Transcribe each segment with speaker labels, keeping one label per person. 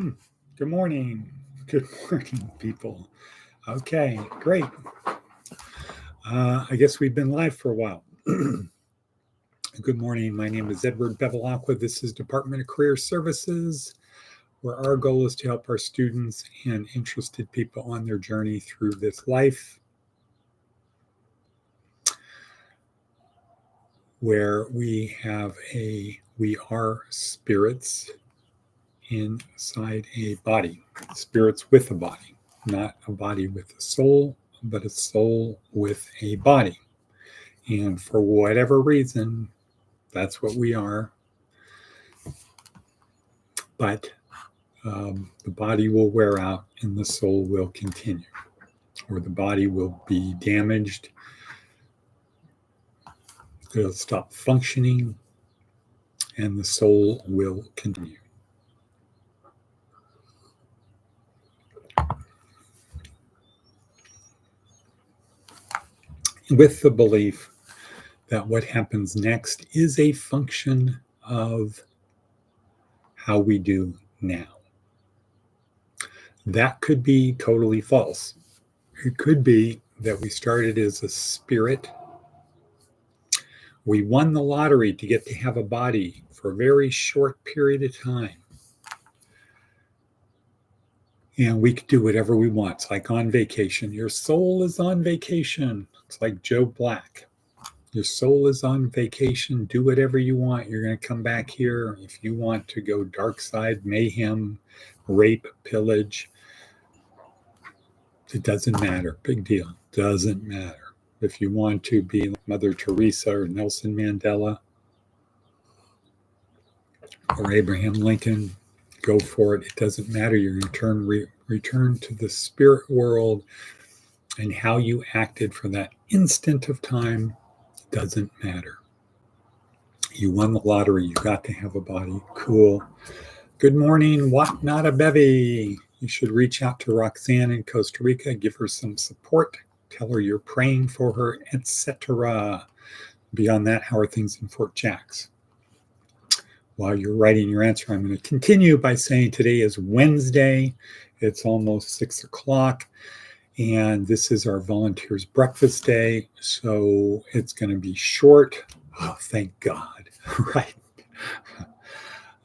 Speaker 1: Good morning. Good morning, people. Okay, great. I guess we've been live for a while. Good morning. My name is Edward Bevilacqua. This is Department of Career Services, where our goal is to help our students and interested people on their journey through this life, where we are spirits inside a body, spirits with a body, not a body with a soul, but a soul with a body. And for whatever reason, that's what we are. But the body will wear out and the soul will continue, or the body will be damaged. It'll stop functioning and the soul will continue. With the belief that what happens next is a function of how we do now. That could be totally false. It could be that we started as a spirit. We won the lottery to get to have a body for a very short period of time. And we could do whatever we want. It's like on vacation. Your soul is on vacation. It's like Joe Black. Your soul is on vacation. Do whatever you want. You're going to come back here. If you want to go dark side, mayhem, rape, pillage, it doesn't matter. Big deal. Doesn't matter. If you want to be like Mother Teresa or Nelson Mandela or Abraham Lincoln, go for it. It doesn't matter. You're going to return to the spirit world, and how you acted for that instant of time doesn't matter. You won the lottery. You got to have a body. Cool. Good morning. What not a bevy. You should reach out to Roxanne in Costa Rica. Give her some support. Tell her you're praying for her, etc. Beyond that, how are things in Fort Jacks? While you're writing your answer, I'm going to continue by saying today is Wednesday. It's almost 6 o'clock. And this is our volunteers breakfast day. So it's going to be short. Oh, thank God. Right.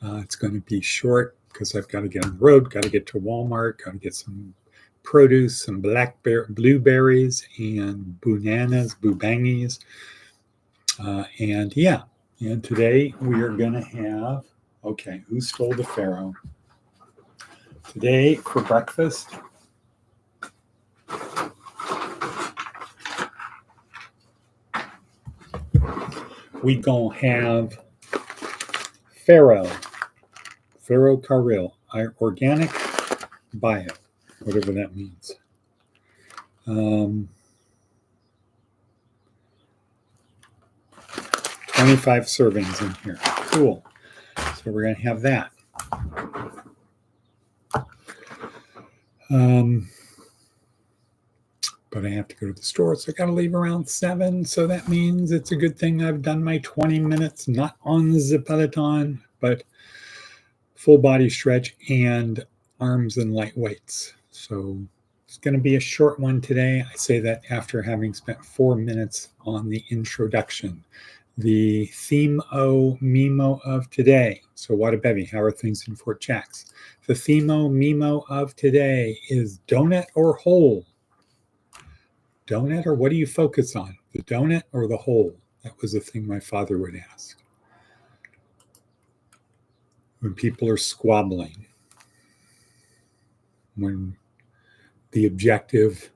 Speaker 1: It's going to be short because I've got to get on the road, got to get to Walmart, got to get some produce, some blueberries and bubangis. And today we are going to have, okay, who stole the Pharaoh? Today for breakfast, we gonna have Pharaoh Carril, organic bio, whatever that means. 25 servings in here. Cool. So we're going to have that. But I have to go to the store, so I got to leave around 7. So that means it's a good thing I've done my 20 minutes, not on the Peloton, but full body stretch and arms and light weights. So it's going to be a short one today. I say that after having spent 4 minutes on the introduction. The theme-o-memo of today. So what a bevy, how are things in Fort Jacks? The theme-o-memo of today is donut or hole? Donut, or what do you focus on? The donut or the hole? That was the thing my father would ask. When people are squabbling, when the objective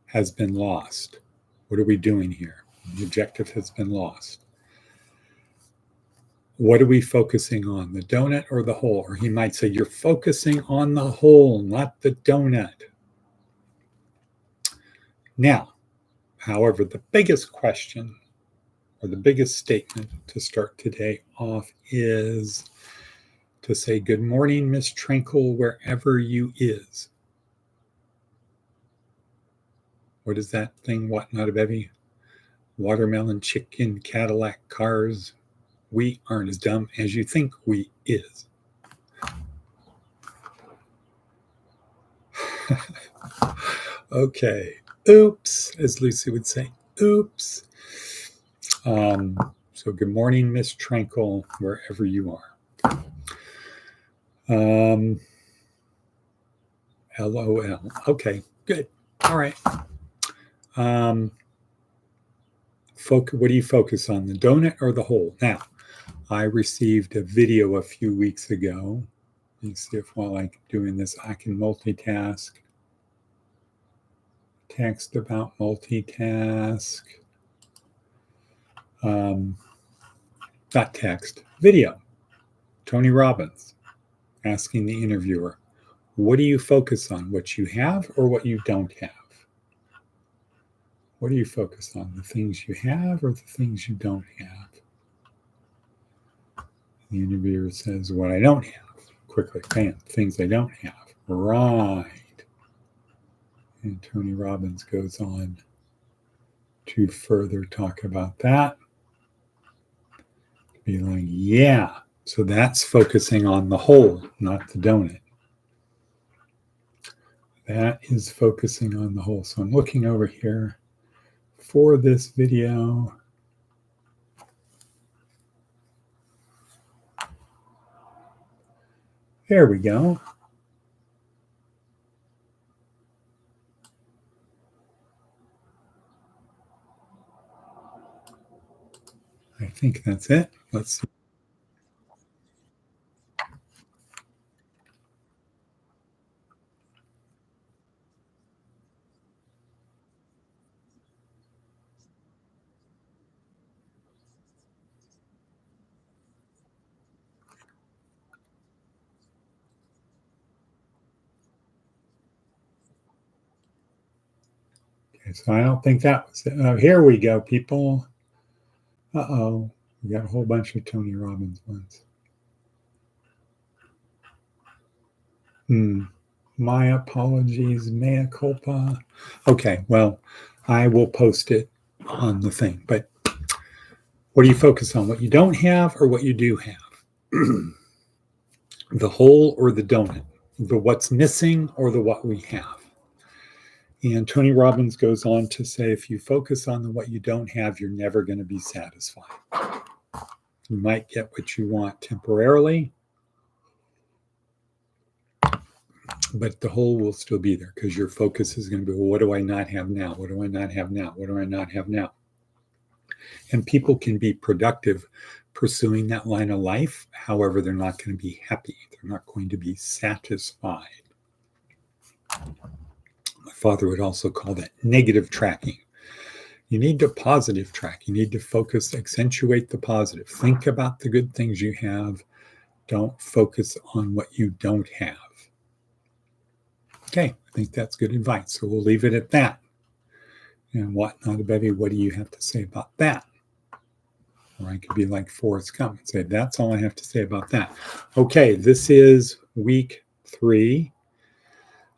Speaker 1: has been lost, what are we doing here? The objective has been lost. What are we focusing on, the donut or the hole? Or he might say, you're focusing on the hole, not the donut. Now, however, the biggest question or the biggest statement to start today off is to say, good morning, Miss Tranquil, wherever you is. What is that thing? What not a bevy? Watermelon, chicken, Cadillac, cars. We aren't as dumb as you think we is. Okay. Oops, as Lucy would say. Oops. So good morning, Miss Tranquil, wherever you are. LOL. Okay, good. All right. What do you focus on, the donut or the hole? Now, I received a video a few weeks ago. Let me see if while I'm doing this, I can multitask. Text about multitask. Not text, video. Tony Robbins asking the interviewer, what do you focus on, what you have or what you don't have? What do you focus on, the things you have or the things you don't have? The interviewer says, what I don't have. Quickly, bam, things I don't have. Right. And Tony Robbins goes on to further talk about that. Be like, yeah. So that's focusing on the whole, not the donut. That is focusing on the whole. So I'm looking over here for this video. There we go. I think that's it. Let's see. Okay, so I don't think that was it. Here we go, people. Uh-oh. We got a whole bunch of Tony Robbins ones. My apologies, mea culpa. Okay, well, I will post it on the thing. But what do you focus on? What you don't have or what you do have? The whole or the donut? The what's missing or the what we have? And Tony Robbins goes on to say, if you focus on the what you don't have, you're never going to be satisfied. You might get what you want temporarily, but the whole will still be there because your focus is going to be, well, what do I not have now? What do I not have now? What do I not have now? And people can be productive pursuing that line of life. However, they're not going to be happy. They're not going to be satisfied. My father would also call that negative tracking. You need to positive track. You need to focus, accentuate the positive. Think about the good things you have. Don't focus on what you don't have. Okay, I think that's good advice. So we'll leave it at that. And what, not a bevy, what do you have to say about that? Or I could be like Forrest Gump and say, that's all I have to say about that. Okay, this is week 3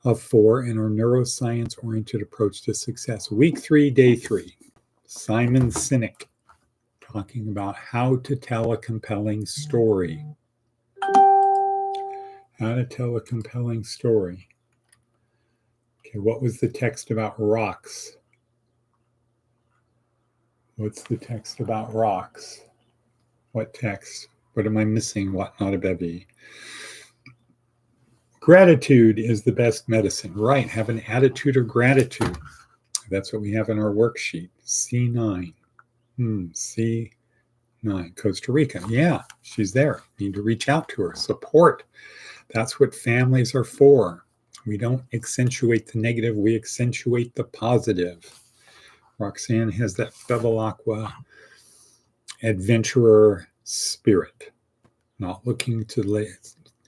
Speaker 1: of 4 in our neuroscience-oriented approach to success. Week 3, day 3. Simon Sinek talking about how to tell a compelling story. How to tell a compelling story. Okay, what was the text about rocks? What's the text about rocks? What text? What am I missing? What, not a bevy? Gratitude is the best medicine. Right, have an attitude of gratitude. That's what we have in our worksheet. C9. C9. Costa Rica. Yeah, she's there. Need to reach out to her. Support. That's what families are for. We don't accentuate the negative. We accentuate the positive. Roxanne has that Bevilacqua adventurer spirit. Not looking to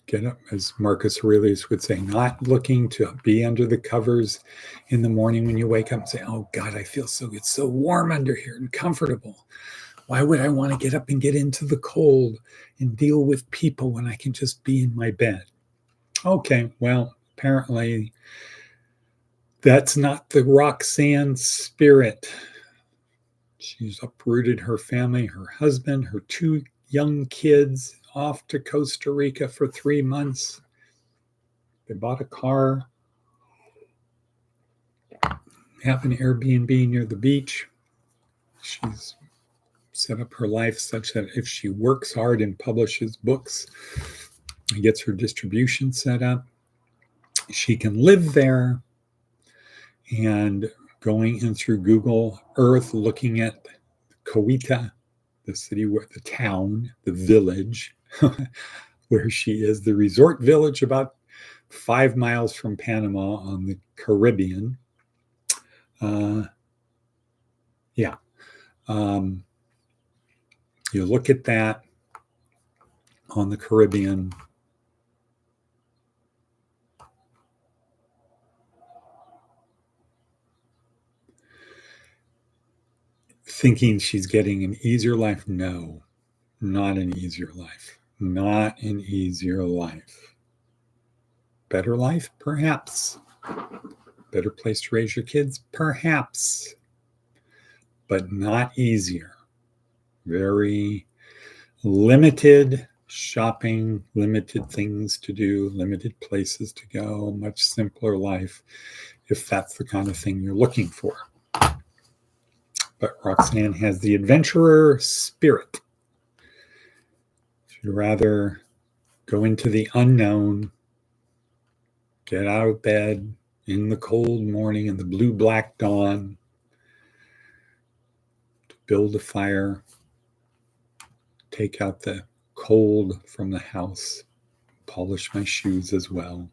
Speaker 1: get up, as Marcus Aurelius would say, not looking to be under the covers in the morning when you wake up and say, oh God, I feel so good. It's so warm under here and comfortable. Why would I want to get up and get into the cold and deal with people when I can just be in my bed? Okay, well, apparently that's not the Roxanne spirit. She's uprooted her family, her husband, her 2 young kids, off to Costa Rica for 3 months. They bought a car. have an Airbnb near the beach. She's set up her life such that if she works hard and publishes books and gets her distribution set up, she can live there. And going in through Google Earth, looking at Coweta, the city, where the town, the village where she is, the resort village about 5 miles from Panama on the Caribbean. You look at that on the Caribbean. Thinking she's getting an easier life. No, not an easier life. Not an easier life. Better life? Perhaps. Better place to raise your kids? Perhaps. But not easier. Very limited shopping, limited things to do, limited places to go, much simpler life, if that's the kind of thing you're looking for. But Roxanne has the adventurer spirit. She'd rather go into the unknown, get out of bed in the cold morning, in the blue-black dawn, to build a fire, take out the cold from the house, polish my shoes as well.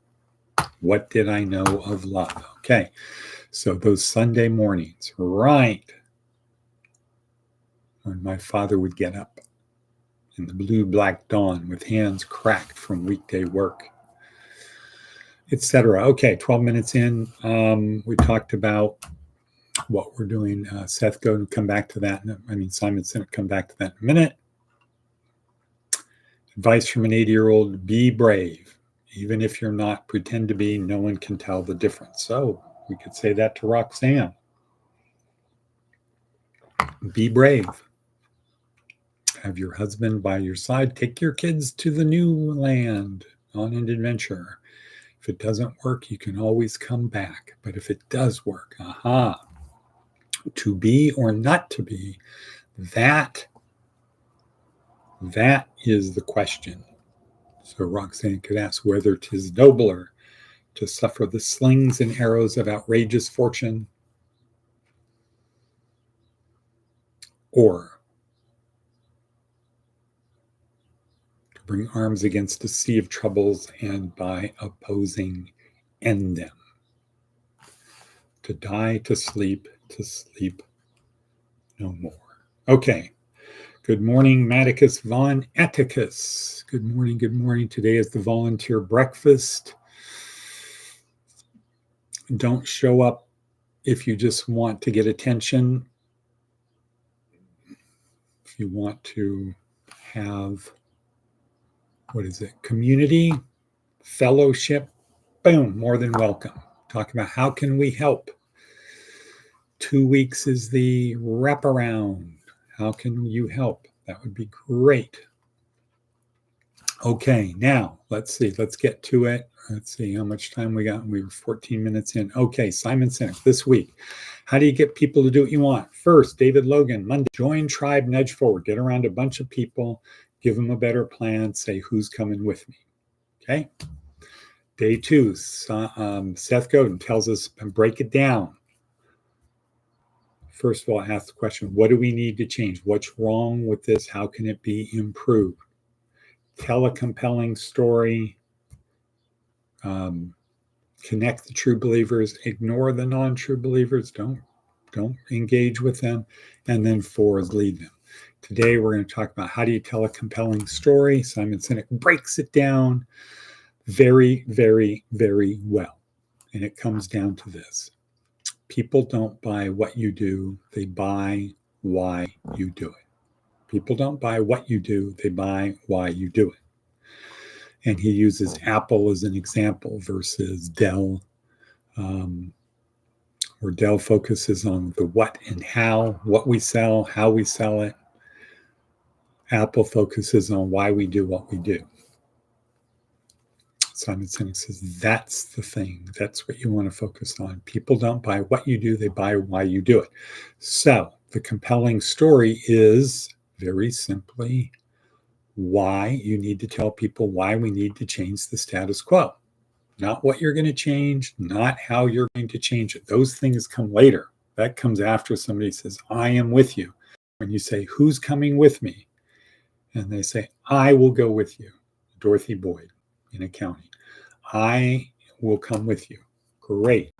Speaker 1: What did I know of love? Okay, so those Sunday mornings, right when my father would get up in the blue-black dawn with hands cracked from weekday work, etc. Okay, 12 minutes in, we talked about what we're doing. Seth, go and come back to that. Simon Sinek, come back to that in a minute. Advice from an 80-year-old, be brave. Even if you're not, pretend to be. No one can tell the difference. So we could say that to Roxanne. Be brave. Have your husband by your side. Take your kids to the new land on an adventure. If it doesn't work, you can always come back. But if it does work, to be or not to be, that is the question. So Roxanne could ask whether 'tis nobler to suffer the slings and arrows of outrageous fortune, or to bring arms against a sea of troubles and by opposing end them. To die, to sleep no more. Okay. Good morning, Maticus Von Atticus. Good morning, good morning. Today is the volunteer breakfast. Don't show up if you just want to get attention. If you want to have, community, fellowship, boom, more than welcome. Talk about how can we help. 2 weeks is the wraparound. How can you help? That would be great. Okay, now let's see. Let's get to it. Let's see how much time we got. We were 14 minutes in. Okay, Simon Sinek this week. How do you get people to do what you want? First, David Logan, Monday. Join Tribe, Nudge Forward. Get around a bunch of people. Give them a better plan. Say, who's coming with me? Okay. Day 2, Seth Godin tells us, and break it down. First of all, ask the question, what do we need to change? What's wrong with this? How can it be improved? Tell a compelling story. Connect the true believers. Ignore the non-true believers. Don't engage with them. And then 4 is lead them. Today, we're going to talk about how do you tell a compelling story. Simon Sinek breaks it down very, very, very well. And it comes down to this. People don't buy what you do, they buy why you do it. People don't buy what you do, they buy why you do it. And he uses Apple as an example versus Dell, where Dell focuses on the what and how, what we sell, how we sell it. Apple focuses on why we do what we do. Simon Sinek says that's the thing. That's what you want to focus on. People don't buy what you do, they buy why you do it. So the compelling story is very simply why you need to tell people why we need to change the status quo. Not what you're going to change, not how you're going to change it. Those things come later. That comes after somebody says, I am with you. When you say, who's coming with me? And they say, I will go with you. Dorothy Boyd in accounting. I will come with you. Great.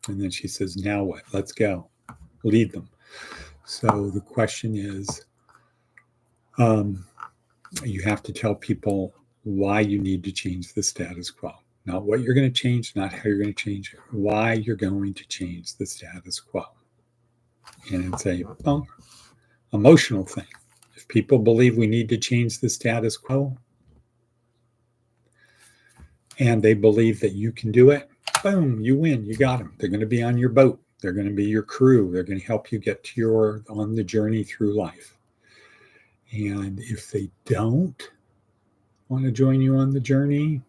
Speaker 1: And then she says, now what? Let's go. Lead them. So the question is, you have to tell people why you need to change the status quo. Not what you're going to change, not how you're going to change it, why you're going to change the status quo. And it's a emotional thing. If people believe we need to change the status quo and they believe that you can do it, boom, you win. You got them. They're going to be on your boat. They're going to be your crew. They're going to help you get to on the journey through life. And if they don't want to join you on the journey,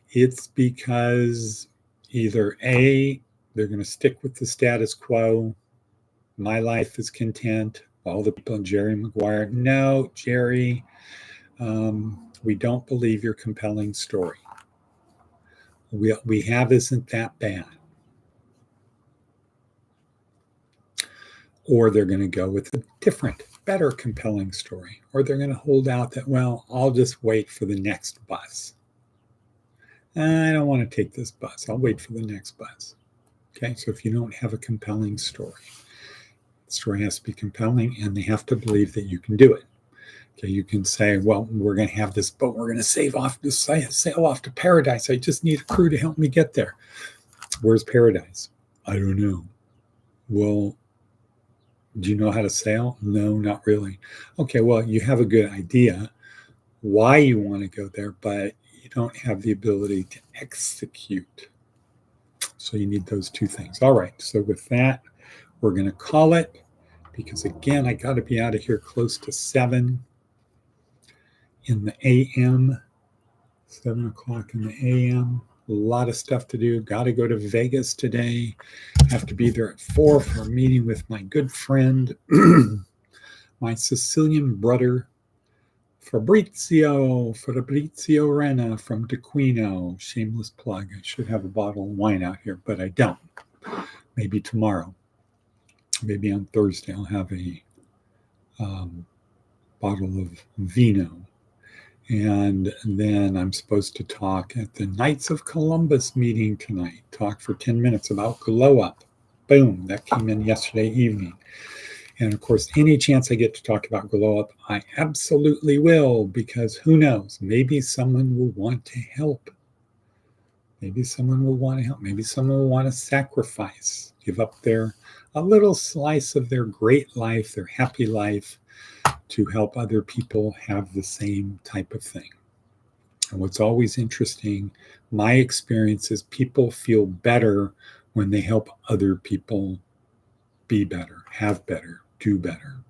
Speaker 1: it's because either A, they're going to stick with the status quo. My life is content. All the people in Jerry Maguire, no, Jerry, we don't believe your compelling story. We have isn't that bad. Or they're going to go with a different, better compelling story. Or they're going to hold out that, well, I'll just wait for the next bus. I don't want to take this bus. I'll wait for the next bus. Okay, so if you don't have a compelling story, the story has to be compelling and they have to believe that you can do it. Okay, you can say, well, we're going to have this boat. We're going to sail off to paradise. I just need a crew to help me get there. Where's paradise? I don't know. Well, do you know how to sail? No, not really. Okay, well, you have a good idea why you want to go there, but you don't have the ability to execute. So you need those two things. All right, so with that, we're going to call it because, again, I got to be out of here close to 7 in the a.m., 7 o'clock in the a.m., a lot of stuff to do. Got to go to Vegas today. Have to be there at 4 for a meeting with my good friend, my Sicilian brother, Fabrizio Renna from DeQuino. Shameless plug. I should have a bottle of wine out here, but I don't. Maybe tomorrow. Maybe on Thursday I'll have a bottle of vino. And then I'm supposed to talk at the Knights of Columbus meeting tonight. Talk for 10 minutes about Glow Up. Boom, that came in yesterday evening. And of course, any chance I get to talk about Glow Up, I absolutely will, because who knows, maybe someone will want to help. Maybe someone will want to help. Maybe someone will want to sacrifice, give up a little slice of their great life, their happy life, to help other people have the same type of thing. And what's always interesting, my experience is people feel better when they help other people be better, have better, do better.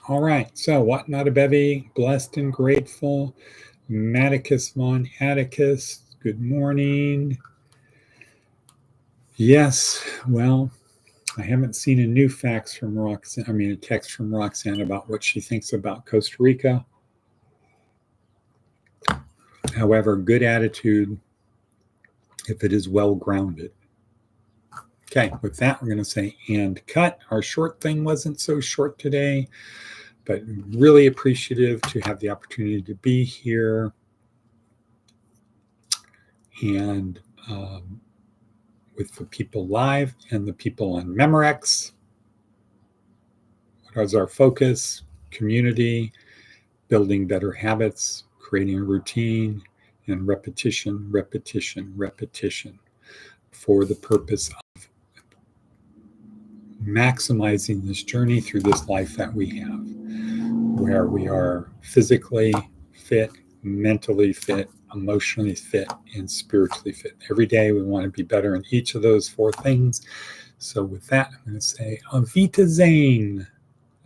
Speaker 1: All right, so what not a bevy, blessed and grateful. Maticus von Atticus, good morning. Yes, well, I haven't seen a new text from Roxanne about what she thinks about Costa Rica. However, good attitude if it is well grounded. Okay, with that, we're going to say and cut. Our short thing wasn't so short today, but really appreciative to have the opportunity to be here. And with the people live and the people on Memorex. What is our focus? Community, building better habits, creating a routine, and repetition for the purpose of maximizing this journey through this life that we have, where we are physically fit, mentally fit, emotionally fit, and spiritually fit. Every day we want to be better in each of those 4 things. So with that, I'm going to say Avita Zane.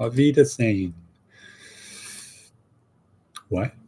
Speaker 1: Avita Zane. What?